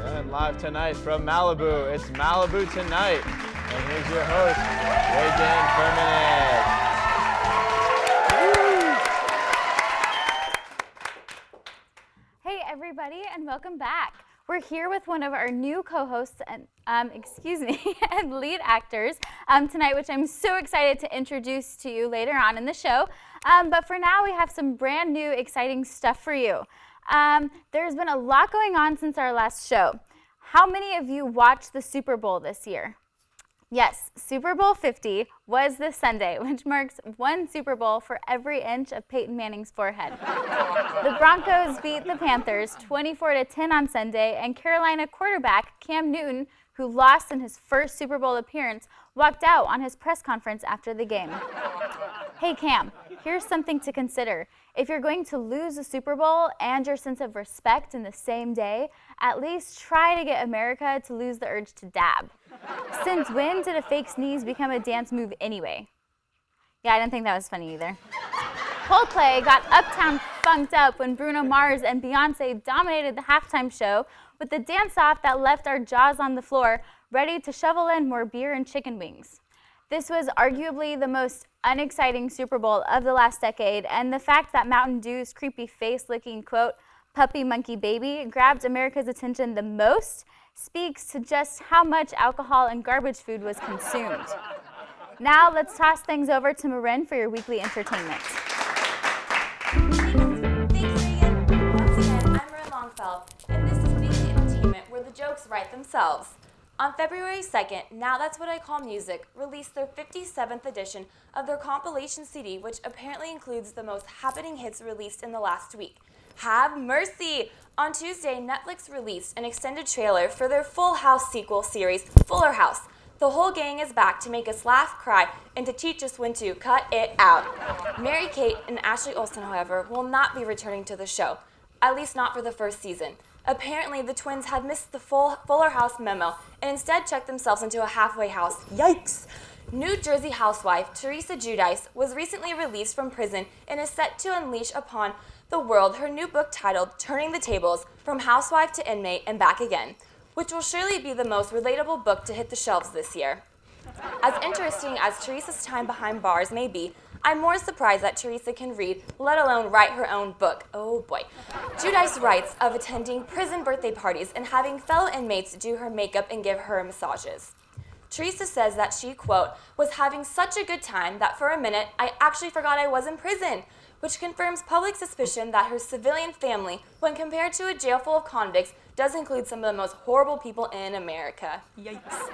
And live tonight from Malibu, it's Malibu Tonight. And here's your host, Reagan Firminich. Hey everybody, and welcome back. We're here with one of our new co-hosts and and lead actors tonight, which I'm so excited to introduce to you later on in the show. But for now, we have some brand new, exciting stuff for you. There's been a lot going on since our last show. How many of you watched the Super Bowl this year? Yes, Super Bowl 50 was this Sunday, which marks one Super Bowl for every inch of Peyton Manning's forehead. The Broncos beat the Panthers 24-10 on Sunday, and Carolina quarterback Cam Newton, who lost in his first Super Bowl appearance, walked out on his press conference after the game. Hey Cam, here's something to consider. If you're going to lose the Super Bowl and your sense of respect in the same day, at least try to get America to lose the urge to dab. Since when did a fake sneeze become a dance move anyway? Yeah, I didn't think that was funny either. Coldplay got Uptown funked up when Bruno Mars and Beyonce dominated the halftime show with a dance-off that left our jaws on the floor, ready to shovel in more beer and chicken wings. This was arguably the most unexciting Super Bowl of the last decade, and the fact that Mountain Dew's creepy face-licking, quote, puppy monkey baby grabbed America's attention the most speaks to just how much alcohol and garbage food was consumed. Now let's toss things over to Marin for your weekly entertainment. Thanks, Reagan. Once again, I'm Marin Longfeld, and this is weekly entertainment where the jokes write themselves. On February 2nd, Now That's What I Call Music released their 57th edition of their compilation CD, which apparently includes the most happening hits released in the last week. Have mercy! On Tuesday, Netflix released an extended trailer for their Full House sequel series, Fuller House. The whole gang is back to make us laugh, cry, and to teach us when to cut it out. Mary-Kate and Ashley Olsen, however, will not be returning to the show, at least not for the first season. Apparently, the twins had missed the Fuller House memo and instead checked themselves into a halfway house. Yikes! New Jersey housewife Teresa Giudice was recently released from prison and is set to unleash upon the world her new book titled Turning the Tables, From Housewife to Inmate and Back Again, which will surely be the most relatable book to hit the shelves this year. As interesting as Teresa's time behind bars may be, I'm more surprised that Teresa can read, let alone write her own book. Oh boy. Giudice writes of attending prison birthday parties and having fellow inmates do her makeup and give her massages. Teresa says that she, quote, was having such a good time that for a minute I actually forgot I was in prison, which confirms public suspicion that her civilian family, when compared to a jail full of convicts, does include some of the most horrible people in America. Yikes.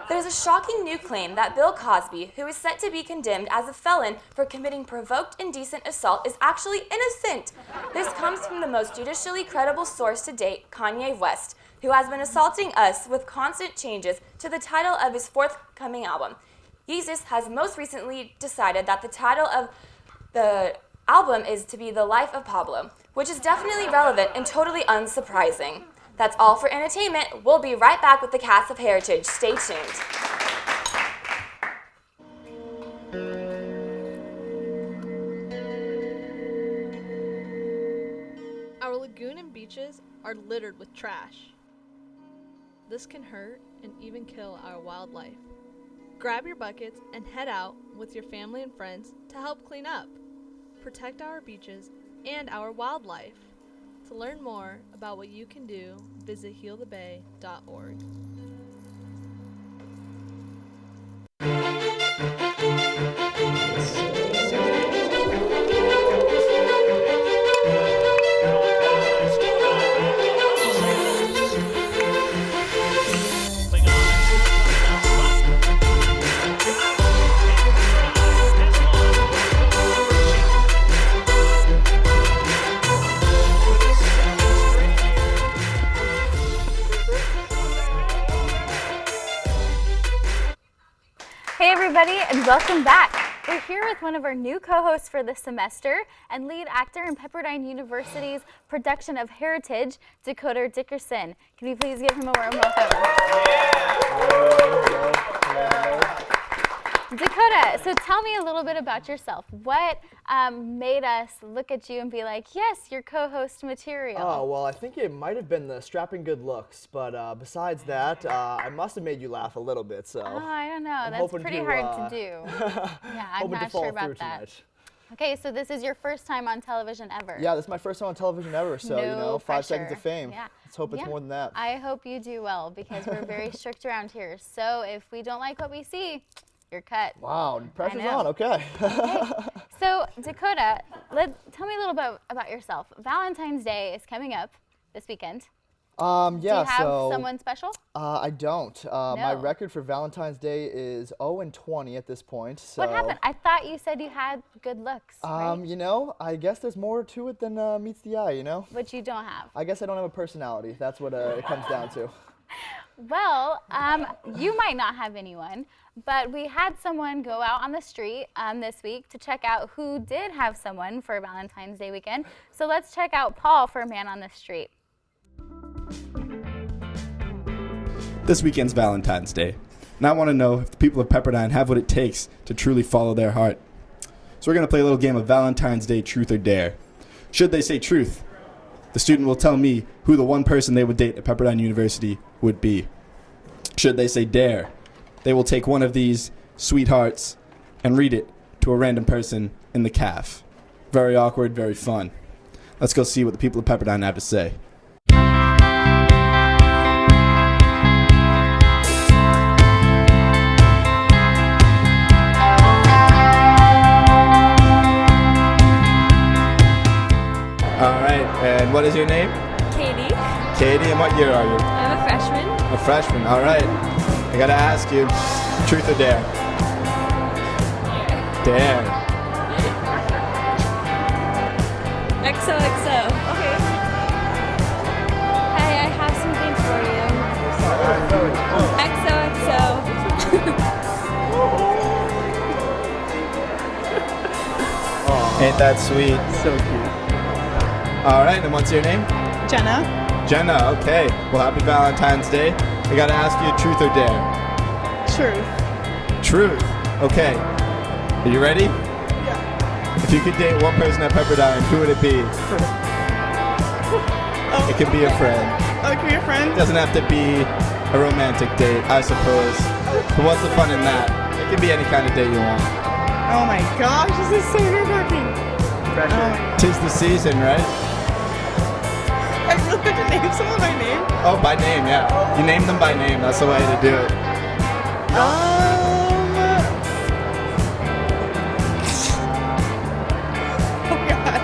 There's a shocking new claim that Bill Cosby, who is set to be condemned as a felon for committing provoked indecent assault, is actually innocent. This comes from the most judicially credible source to date, Kanye West, who has been assaulting us with constant changes to the title of his forthcoming album. Yeezus has most recently decided that the title of the album is to be The Life of Pablo, which is definitely relevant and totally unsurprising. That's all for entertainment. We'll be right back with the cast of Heritage. Stay tuned. Our lagoon and beaches are littered with trash. This can hurt and even kill our wildlife. Grab your buckets and head out with your family and friends to help clean up. Protect our beaches and our wildlife. To learn more about what you can do, visit healthebay.org. Hey everybody, and welcome back. We're here with one of our new co-hosts for this semester and lead actor in Pepperdine University's production of Heritage, Dakota Dickerson. Can we please give him a warm welcome? Dakota, so tell me a little bit about yourself. What made us look at you and be like, yes, you're co-host material? Oh, well, I think it might have been the strapping good looks, but besides that, I must have made you laugh a little bit, so. Oh, I don't know. I'm That's hoping pretty to, hard to do. Yeah, I'm hoping to not follow sure through about that. tonight. Okay, so this is your first time on television ever. Yeah, this is my first time on television ever, so, No 5 seconds of pressure. fame. Yeah. Let's hope it's Yeah. more than that. I hope you do well because we're very strict around here. So if we don't like what we see, you're cut. Wow, pressure's know. on, okay. So Dakota, tell me a little bit about yourself. Valentine's Day is coming up this weekend. Yeah, Do you have so. someone special? I don't. My No. record for Valentine's Day is 0-20 at this point. So, What happened? I thought you said you had good looks, right? You know, I guess there's more to it than meets the eye, you know? Which you don't have. I guess I don't have a personality. That's what it comes down to. Well, you might not have anyone, but we had someone go out on the street this week to check out who did have someone for Valentine's Day weekend. So let's check out Paul for Man on the Street. This weekend's Valentine's Day, and I want to know if the people of Pepperdine have what it takes to truly follow their heart. So we're going to play a little game of Valentine's Day Truth or Dare. Should they say truth, the student will tell me who the one person they would date at Pepperdine University would be. Should they say dare, they will take one of these sweethearts and read it to a random person in the caf. Very awkward, very fun. Let's go see what the people of Pepperdine have to say. All right, and what is your name? Katie. Katie, and what year are you? I'm a freshman. A freshman, all right. I gotta ask you, truth or dare? Dare. XOXO. Okay. Hey, I have something for you. XOXO. Ain't that sweet? So cute. All right, and what's your name? Jenna. Jenna, okay. Well, happy Valentine's Day. I gotta ask you, truth or dare? Truth. Truth. Okay. Are you ready? Yeah. If you could date one person at Pepperdine, who would it be? Oh, It could be a friend. Oh, it could be a friend? Doesn't have to be a romantic date, I suppose. But what's the fun in that? It can be any kind of date you want. Oh my gosh, this is so nerve-wracking. Tis the season, right? I really have to name someone by name? Oh, by name, yeah. You name them by name. That's the way to do it. Oh god.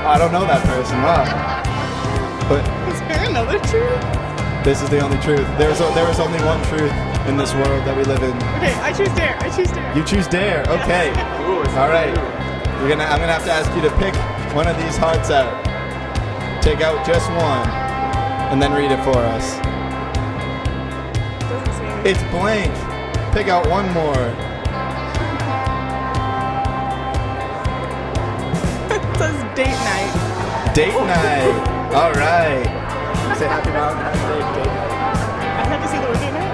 I don't know that person. Wow. But Is there another truth? this is the only truth. There is only one truth in this world that we live in. Okay, I choose dare. I choose dare. You choose dare. Okay. All right. I'm gonna have to ask you to pick one of these hearts out. Take out just one, and then read it for us. Doesn't say anything. It's blank. Pick out one more. It says date night. Date night. All right. Say happy Valentine's Day. Date night. I have to see the word date night.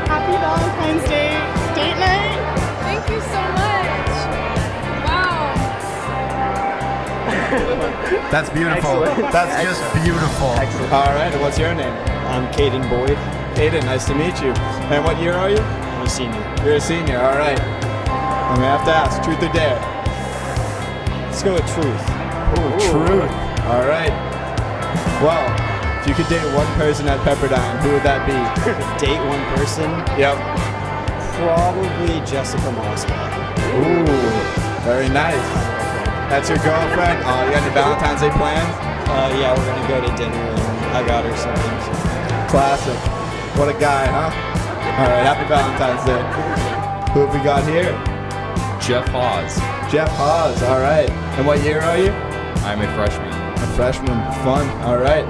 Happy Valentine's Day. Date night. Thank you so much. Wow. That's beautiful. That's just beautiful. All right. And what's your name? I'm Caden Boyd. Aiden. Nice to meet you. And what year are you? I'm a senior. You're a senior. All right. I'm gonna have to ask, truth or dare? Let's go with truth. Truth. All right. Well, if you could date one person at Pepperdine, who would that be? Date one person. Yep. Probably Jessica Mosca. Ooh, very nice. That's your girlfriend? Oh, you got any Valentine's Day plans? Yeah, we're gonna go to dinner and I got her something. Classic. What a guy, huh? All right, happy Valentine's Day. Who have we got here? Jeff Hawes. Jeff Hawes, all right. And what year are you? I'm a freshman. A freshman. Fun. All right.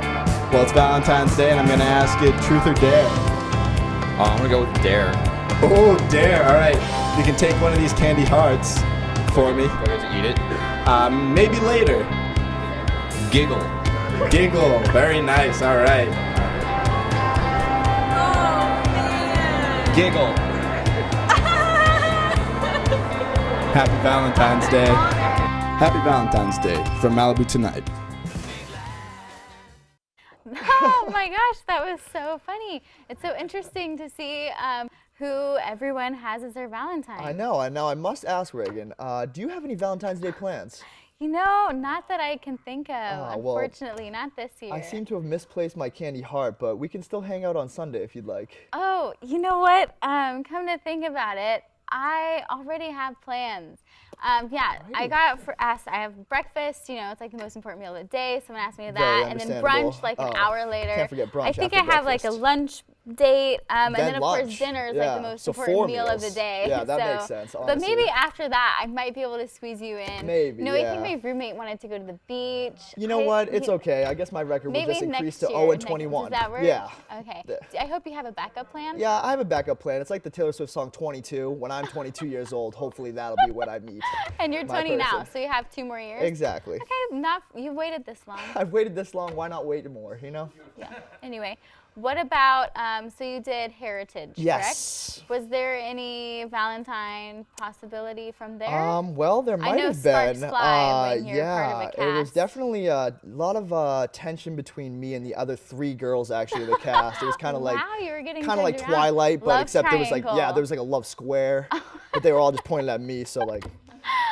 Well, it's Valentine's Day, and I'm going to ask you truth or dare. I'm gonna go with Dare. Oh, dare. All right. You can take one of these candy hearts for me. Do I get to eat it? Maybe later. Giggle. Giggle. Very nice. All right. Oh man. Giggle. Happy Valentine's Day. Happy Valentine's Day from Malibu tonight. Oh my gosh, that was so funny. It's so interesting to see who everyone has as their Valentine. I know. I must ask, Reagan, do you have any Valentine's Day plans? You know, not that I can think of. Well, Unfortunately, not this year. I seem to have misplaced my candy heart, but we can still hang out on Sunday if you'd like. Oh, you know what? Come to think about it, I already have plans. Yeah, I got asked. I have breakfast. You know, it's like the most important meal of the day. Someone asked me that, and then brunch like an hour later. Can't forget brunch. I think after I have breakfast. like a lunch date, and then of lunch. course dinner is Yeah, like the most so important 4 meal of the meals. day. Yeah, that so, makes sense, But honestly. maybe after that, I might be able to squeeze you in. Maybe, No, I yeah. think my roommate wanted to go to the beach. You know what? It's okay. I guess my record will Maybe just increase next to year. 0-21. Does that work? Yeah. Okay. Yeah. I hope you have a backup plan. Yeah, I have a backup plan. It's like the Taylor Swift song 22. When I'm 22 years old, hopefully that'll be what I meet. And you're my 20 now, person. so you have 2 more years. Exactly. Okay, you've waited this long. I've waited this long. Why not wait more, you know? Yeah. Anyway, what about, so you did Heritage, Yes. correct? Was there any Valentine possibility from there? Well, there might know have sparks been. fly when you're yeah, part of a it was cast. definitely a lot of tension between me and the other 3 girls actually in the cast. It was kind of like Wow, you were getting kind of like turned around. Twilight, but Love except there was like triangle. there was like a love square, but they were all just pointing at me, so like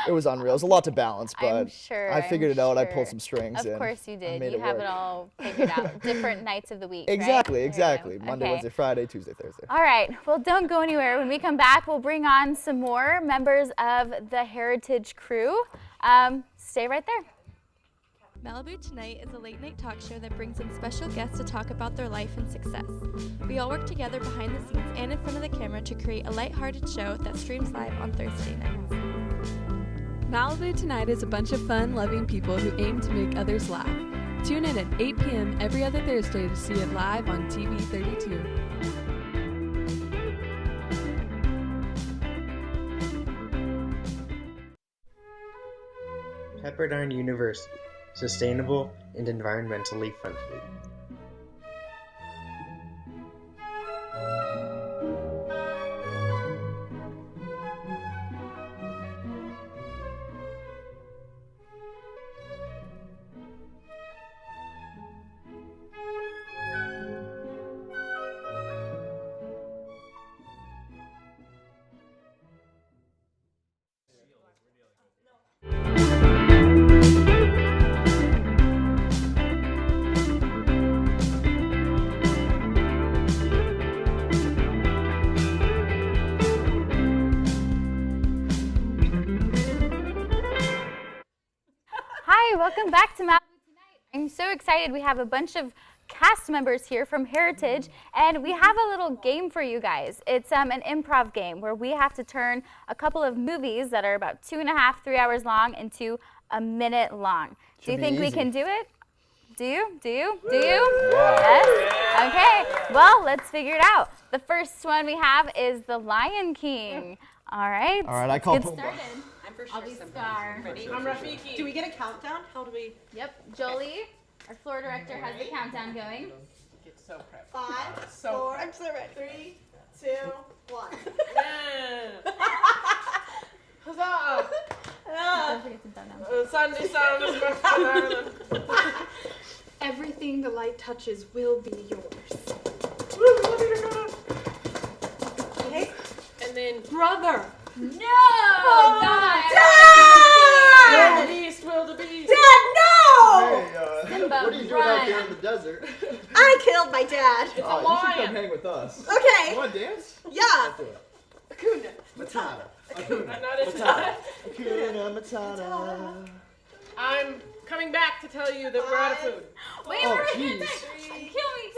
it was unreal. It was a lot to balance, but I'm sure. I figured it out. I sure. pulled some strings. Of and course you I did. made You have work. it all figured out. Different nights of the week. Exactly, right? exactly. Okay. Monday, Wednesday, Friday, Tuesday, Thursday. All right. Well, don't go anywhere. When we come back, we'll bring on some more members of the Heritage crew. Stay right there. Malibu Tonight is a late-night talk show that brings in special guests to talk about their life and success. We all work together behind the scenes and in front of the camera to create a lighthearted show that streams live on Thursday nights. Malibu Tonight is a bunch of fun-loving people who aim to make others laugh. Tune in at 8 p.m. every other Thursday to see it live on TV 32. Pepperdine University, sustainable and environmentally friendly. Hi, welcome back to Malibu Tonight. I'm so excited. We have a bunch of cast members here from Heritage, and we have a little game for you guys. It's an improv game where we have to turn a couple of movies that are about 2.5, 3 hours long into a minute long. Do you think we can do it? Do you? Yes? Okay, well, let's figure it out. The first one we have is The Lion King. All right. All right, I call Get Pumbaa. started. I'm for sure. I'll be Scar. Ready? I'm Rafiki. Do we get a countdown? How do we? Yep, Jolie, our floor director, has the countdown going. Get so prepped. 5, So 4, I'm so ready. 3, 2, 1. Huzzah! Don't forget to throw down. Sunday sound is my Ireland. Everything the light touches will be yours. Okay. And then Brother. No! Dad! will the beast, will the beast. Dad, no! Simba, what are you doing run. out there in the desert? I killed my dad. It's a You should come lion. hang with us. Okay. You want to dance? Yeah. Let's do it. Akuna. Matata. Akuna Matata. I'm coming back to tell you that we're out of food. Wait, Oh, we're jeez. kill me.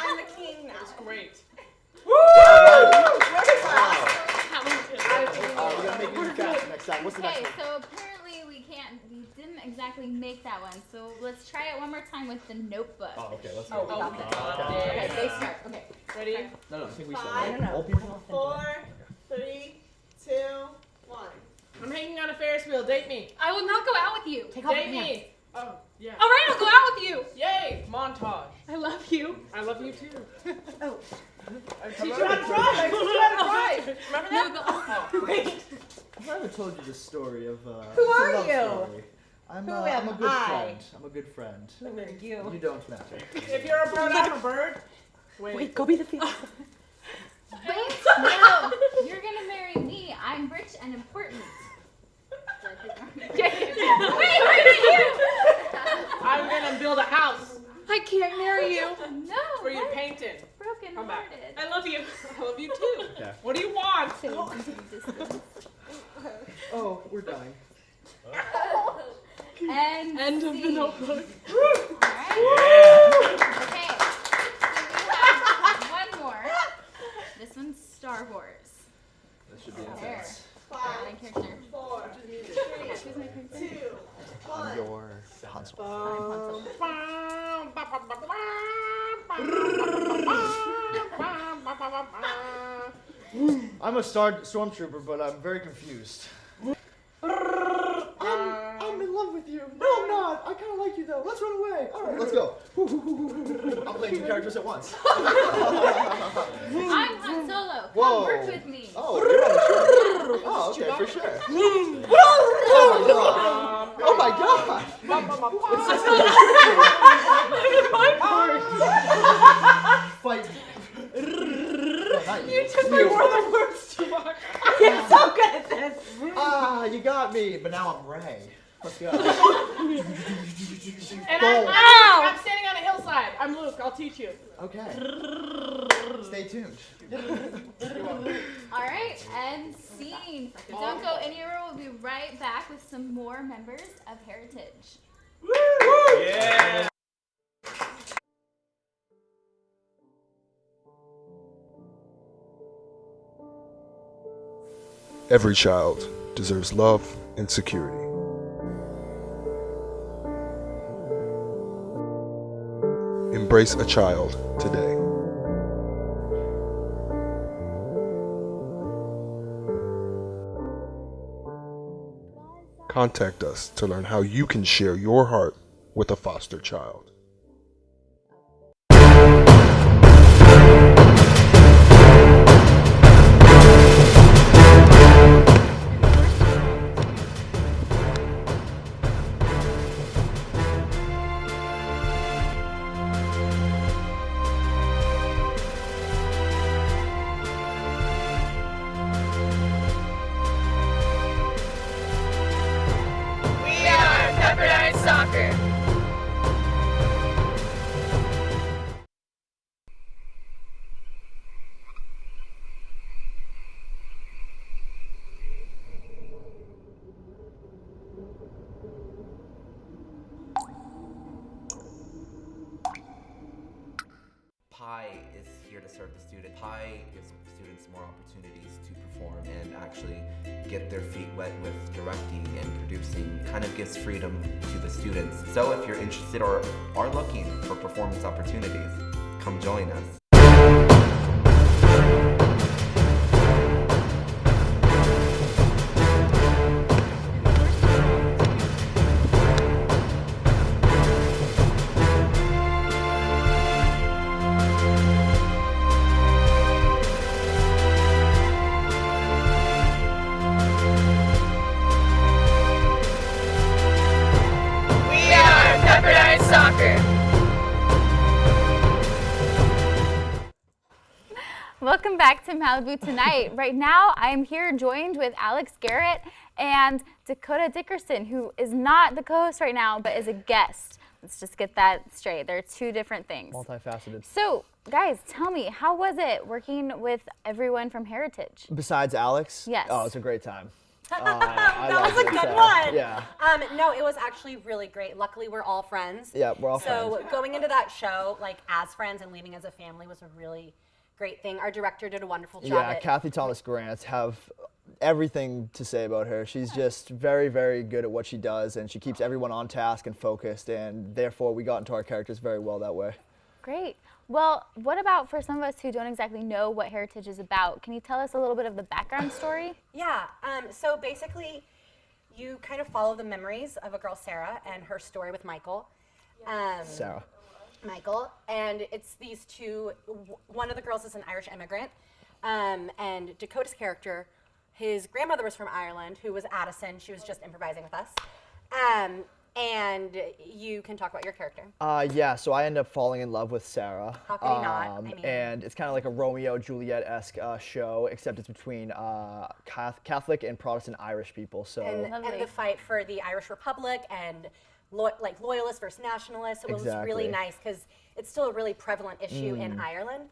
I'm the king now. That's great. We're gonna make these fast next time. What's the next Okay, one? so apparently we didn't exactly make that one. So let's try it one more time with the Notebook. Oh, okay, let's Oh, go. oh, Okay, they start. Okay. Ready? No, I think we Five. said old people. 4, 3, 2, 1. I'm hanging on a Ferris wheel. Date me. I will not go out with you. Take off Date your hands. me. Oh, yeah. All right, I'll go out with you. Yay! Montage. I love you. I love you too. I teach you how to drive. I teach you how to drive. Remember that? Oh, wait. Have I ever told you the story of? Who are you? Story. I'm Who a am good I? friend. I'm a good friend. Who are you? You don't matter. If you're a bird, I'm a bird. Wait, go be the female. Wait, no, you're gonna marry me. I'm rich and important. I'm gonna build a house. I can't marry you. No. For you painted. Broken Come back. hearted. I love you. I love you too. Okay. What do you want? Oh, we're dying. And End of the notebook. Alright. Yeah. Okay. So we have one more. This one's Star Wars. This should be There. intense. 5, My character. 4, 3, Who's my character? 2, I'm 1. your Han Solo. I'm a stormtrooper, but I'm very confused. I'm in love with you. No, I'm not. I kind of like you though. Let's run away. All right, let's go. I'm playing two characters at once. I'm Han Solo. Come Whoa. work with me. Oh, you're on the ship. Oh, okay, for sure. Oh my god. Fight. You took my more than words to walk. You're so good at this. Ah, you got me. But now I'm Ray. Let's go. And I'm standing on a hillside. I'm Luke. I'll teach you. Okay. Stay tuned. All right, and scene. Don't go anywhere. We'll be right back with some more members of Heritage. Yeah. Every child deserves love and security. Embrace a child today. Contact us to learn how you can share your heart with a foster child. PI is here to serve the student. PI gives students more opportunities to perform and actually get their feet wet with directing and producing. It kind of gives freedom to the students. So if you're interested or are looking for performance opportunities, come join us. Welcome back to Malibu Tonight. Right now, I am here joined with Alex Garrett and Dakota Dickerson, who is not the co-host right now, but is a guest. Let's just get that straight. They're two different things. Multifaceted. So, guys, tell me, how was it working with everyone from Heritage? Besides Alex? Yes. Oh, it's a great time. That was a good one. Yeah. No, it was actually really great. Luckily, we're all friends. Yeah, we're all friends. So going into that show, like as friends and leaving as a family, was a really great thing. Our director did a wonderful job. Yeah, Kathy Thomas Grant have everything to say about her. She's just very, very good at what she does, and she keeps everyone on task and focused, and therefore we got into our characters very well that way. Great. Well, what about for some of us who don't exactly know what Heritage is about? Can you tell us a little bit of the background story? Yeah, so basically you kind of follow the memories of a girl, Sarah, and her story with Michael. Sarah. Michael, and it's these two. One of the girls is an Irish immigrant, and Dakota's character, his grandmother was from Ireland, who was Addison. She was just improvising with us. And you can talk about your character. Yeah, so I end up falling in love with Sarah. How could he not? I mean, and it's kind of like a Romeo Juliet-esque show, except it's between Catholic and Protestant Irish people. So and the fight for the Irish Republic and like loyalists versus nationalists. It was really nice because it's still a really prevalent issue in Ireland.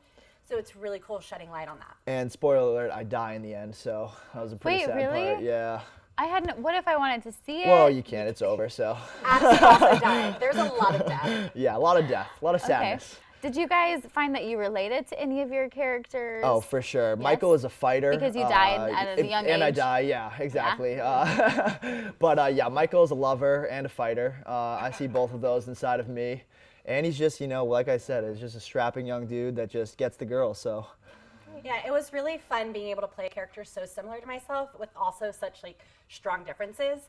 So it's really cool shedding light on that. And spoiler alert, I die in the end, so that was a pretty sad part. Yeah. I had no, what if I wanted to see it? Well, you can't. It's over, so. Addison also died. There's a lot of death. Yeah, a lot of death, a lot of sadness. Did you guys find that you related to any of your characters? Oh, for sure. Yes? Michael is a fighter. Because you died at a young age. And I die, yeah, exactly. Yeah. But yeah, Michael is a lover and a fighter. I see both of those inside of me. And he's just, you know, like I said, he's just a strapping young dude that just gets the girl, so. Yeah, it was really fun being able to play a character so similar to myself with also such like strong differences.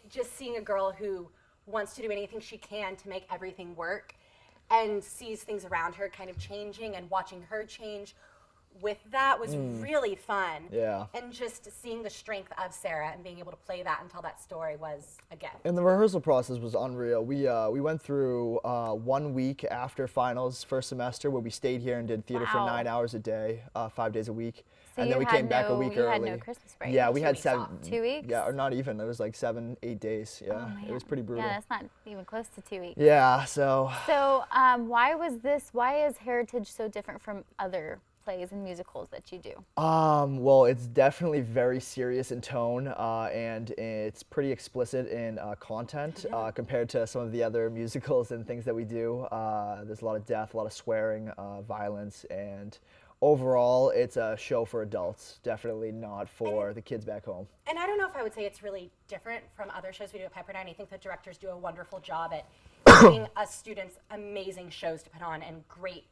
Just seeing a girl who wants to do anything she can to make everything work and sees things around her kind of changing and watching her change with that was really fun. Yeah. And just seeing the strength of Sarah and being able to play that and tell that story was a gift. And the rehearsal process was unreal. We went through 1 week after finals first semester where we stayed here and did theater for 9 hours a day, 5 days a week. So and then we came back a week early. You had no Christmas break. Yeah, we had 2 weeks? Yeah, or not even. It was like 7, 8 days. Yeah, it was pretty brutal. Yeah, that's not even close to 2 weeks. Yeah, so. So why is Heritage so different from other plays and musicals that you do? Well, it's definitely very serious in tone, and it's pretty explicit in content compared to some of the other musicals and things that we do. There's a lot of death, a lot of swearing, violence, and overall, it's a show for adults, definitely not for the kids back home. And I don't know if I would say it's really different from other shows we do at Pepperdine. I think the directors do a wonderful job at giving us students amazing shows to put on and great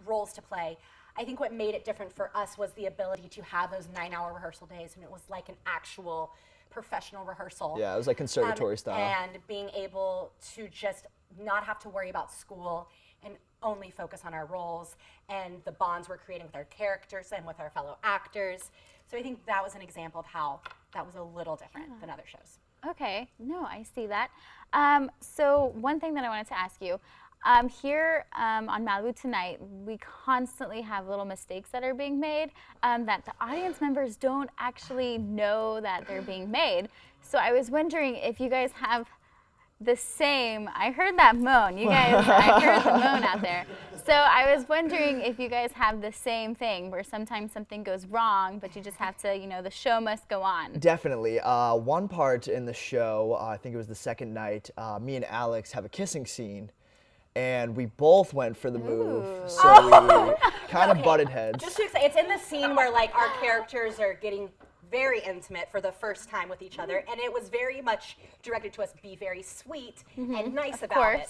roles to play. I think what made it different for us was the ability to have those 9-hour rehearsal days, and it was like an actual professional rehearsal. Yeah, it was like conservatory style. And being able to just not have to worry about school and only focus on our roles and the bonds we're creating with our characters and with our fellow actors. So I think that was an example of how that was a little different than other shows. Okay, no, I see that. So one thing that I wanted to ask you, here on Malibu Tonight, we constantly have little mistakes that are being made that the audience members don't actually know that they're being made. So I was wondering if you guys have the same, I heard that moan, you guys, I heard the moan out there. So I was wondering if you guys have the same thing where sometimes something goes wrong, but you just have to, you know, the show must go on. Definitely. One part in the show, I think it was the second night, me and Alex have a kissing scene. And we both went for the move, so we kind of butted heads. Just to explain, it's in the scene where like our characters are getting very intimate for the first time with each other, and it was very much directed to us be very sweet and nice about it.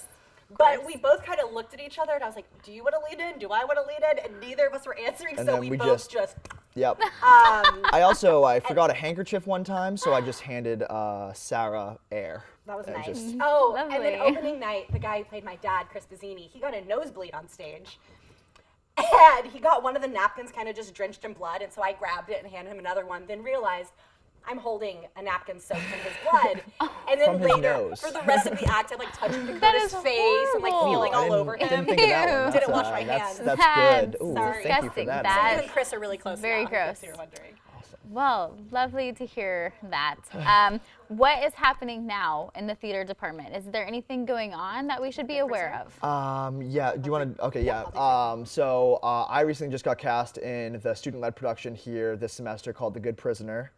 But we both kind of looked at each other, and I was like, do you want to lead in? Do I want to lead in? And neither of us were answering, And so then we we both just- Yep. I forgot a handkerchief one time, so I just handed Sarah air. That was And nice. just- Oh, and Lovely. then opening night, the guy who played my dad, Chris Bazzini, he got a nosebleed on stage. And he got one of the napkins kind of just drenched in blood, and so I grabbed it and handed him another one, then realized I'm holding a napkin soaked in his blood. And then From his later, nose. for the rest of the act, I'm like touching That Dakota's is face and like horrible. feeling all over him. Didn't think of that one. Didn't wash That's, my hands. That's good. Ooh, Sorry. thank you for Disgusting. that. That- You and Chris are really close Very now, gross. if you're wondering. Well, lovely to hear that. What is happening now in the theater department? Is there anything going on that we should be aware of? Yeah, do you want to, okay, yeah. So I recently just got cast in the student-led production here this semester called The Good Prisoner.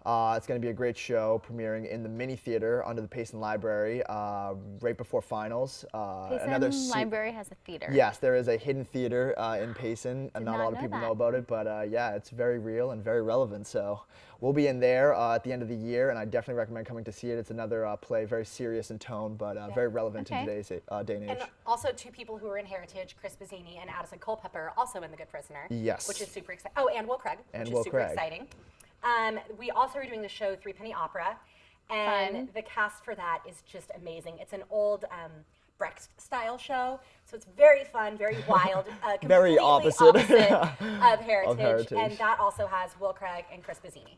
It's going to be a great show premiering in the mini theater under the Payson Library right before finals. Payson Library has a theater. Yes, there is a hidden theater in Payson, and not a not lot of know people that. know about it, but yeah, it's very real and very relevant. So we'll be in there at the end of the year, and I definitely recommend coming to see it. It's another play, very serious in tone, but very relevant in today's day and age. And also two people who are in Heritage, Chris Bazzini and Addison Culpepper, also in The Good Prisoner. Yes. Which is super exciting. Oh, and Will Craig, which is super exciting. We also are doing the show Three Penny Opera, and the cast for that is just amazing. It's an old Brecht-style show. So it's very fun, very wild, Very completely opposite. of Heritage. Of Heritage. And that also has Will Craig and Chris Bazzini.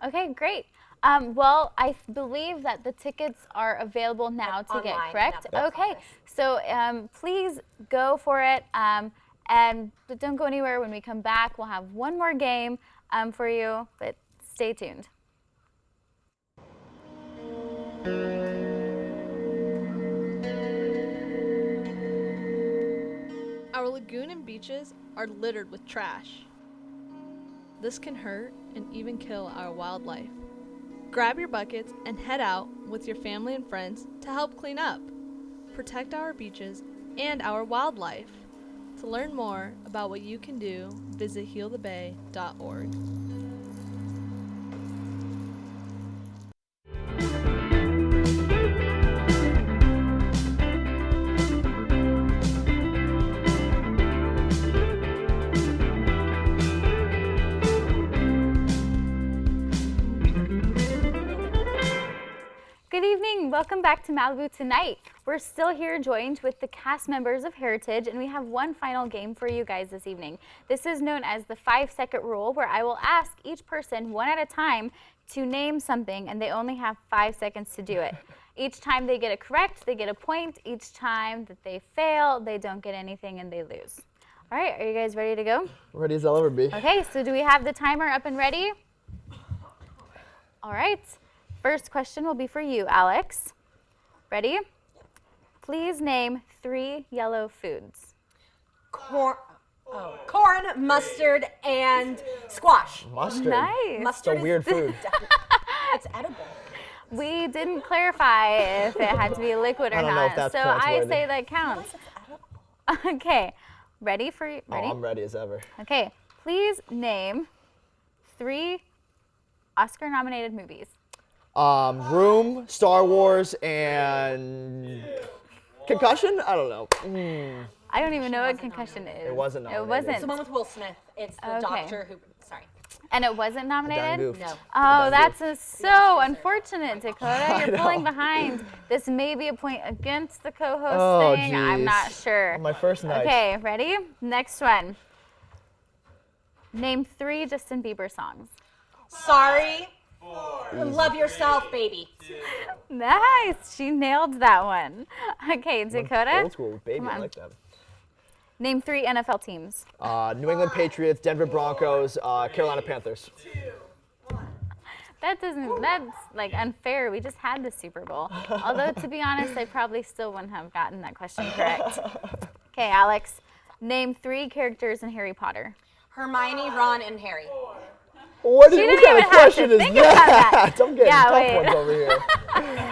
Okay, great. Well, I believe that the tickets are available now to get, Online, correct? yeah. Okay, so please go for it. But don't go anywhere. When we come back, we'll have one more game for you, but stay tuned. Our lagoon and beaches are littered with trash. This can hurt and even kill our wildlife. Grab your buckets and head out with your family and friends to help clean up. Protect our beaches and our wildlife. To learn more about what you can do, visit healthebay.org. Good evening, welcome back to Malibu Tonight. We're still here joined with the cast members of Heritage, and we have one final game for you guys this evening. This is known as the 5-second rule, where I will ask each person one at a time to name something, and they only have 5 seconds to do it. Each time they get it correct, they get a point. Each time that they fail, they don't get anything and they lose. All right, are you guys ready to go? Ready as I'll ever be. Okay, so do we have the timer up and ready? All right. First question will be for you, Alex. Ready? Please name 3 yellow foods. Corn, mustard, and squash. Mustard? Nice. Mustard It's a weird food. It's edible. We didn't clarify if it had to be liquid or I don't know not, if that's so I points-worthy. say that counts. Okay, ready? Oh, I'm ready as ever. Okay, please name 3 Oscar-nominated movies. Room, Star Wars, and Concussion? I don't know. I don't even know what Concussion is. It wasn't It nominated. wasn't. It's the one with Will Smith. It's the doctor who, sorry. And it wasn't nominated? goofed. No. Oh, that's so unfortunate, Dakota. I You're pulling know. behind. This may be a point against the co-host Oh, thing. I'm geez. not sure. On my first night. Okay, ready? Next one. Name 3 Justin Bieber songs. Sorry. Love yourself, baby. Nice. She nailed that one. Okay, Dakota. Old school, baby, Come I on. like that. Name 3 NFL teams. New England Patriots, Denver Broncos, Carolina Panthers. That's like unfair. We just had the Super Bowl. Although, to be honest, I probably still wouldn't have gotten that question correct. Okay, Alex. Name 3 characters in Harry Potter. Hermione, Ron, and Harry. What, She what didn't kind even of have question to is think about that. I'm getting Yeah, tough wait. ones over here.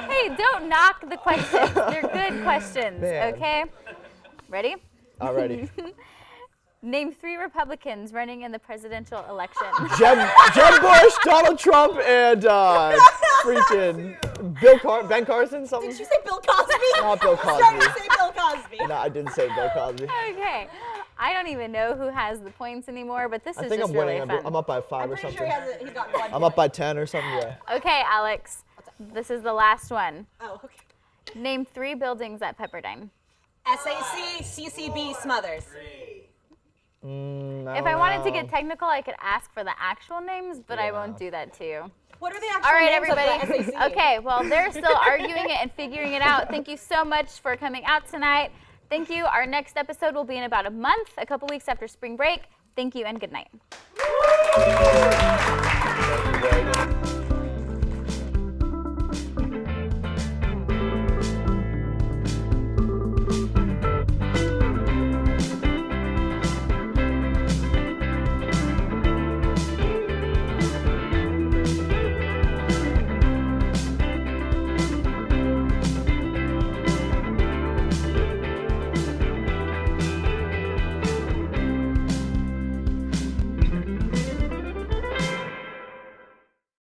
Hey, don't knock the questions. They're good questions, Man. okay? Ready? I'm ready. Name 3 Republicans running in the presidential election. Jeb Bush, Donald Trump, and freaking Ben Carson, something? Did you say Bill Cosby? Not Bill I was starting Cosby. to say Bill Cosby. No, I didn't say Bill Cosby. Okay. I don't even know who has the points anymore, but this I is think just I'm winning. really fun. I'm up by 5 or Pretty something. sure he's got one. I'm up by 10 or something, yeah. Okay, Alex. This is the last one. Oh, okay. Name 3 buildings at Pepperdine. SAC, CCB, Smothers. If I wanted to get technical, I could ask for the actual names, but I won't do that to you. What are the actual All right, names everybody. of the SAC? Okay, well, they're still arguing it and figuring it out. Thank you so much for coming out tonight. Thank you. Our next episode will be in about a month, a couple weeks after spring break. Thank you and good night. Thank you, Reagan.